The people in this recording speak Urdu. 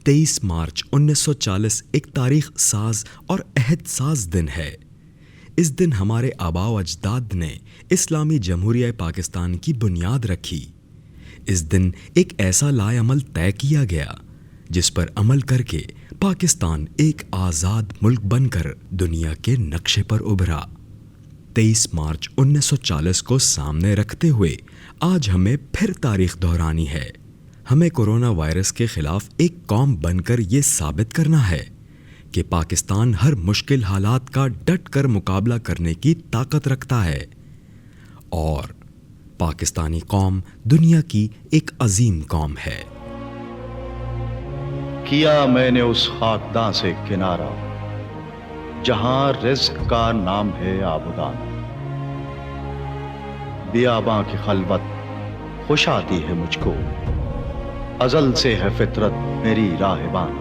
23 مارچ 1940 ایک تاریخ ساز اور عہد ساز دن ہے۔ اس دن ہمارے آباء و اجداد نے اسلامی جمہوریہ پاکستان کی بنیاد رکھی۔ اس دن ایک ایسا لائے عمل طے کیا گیا جس پر عمل کر کے پاکستان ایک آزاد ملک بن کر دنیا کے نقشے پر ابھرا۔ 23 مارچ 1940 کو سامنے رکھتے ہوئے آج ہمیں پھر تاریخ دہرانی ہے۔ ہمیں کورونا وائرس کے خلاف ایک قوم بن کر یہ ثابت کرنا ہے کہ پاکستان ہر مشکل حالات کا ڈٹ کر مقابلہ کرنے کی طاقت رکھتا ہے، اور پاکستانی قوم دنیا کی ایک عظیم قوم ہے۔ کیا میں نے اس خاکداں سے کنارہ جہاں رزق کا نام ہے آبادان، بیاباں کی خلوت خوش آتی ہے مجھ کو، ازل سے ہے فطرت میری راہبان۔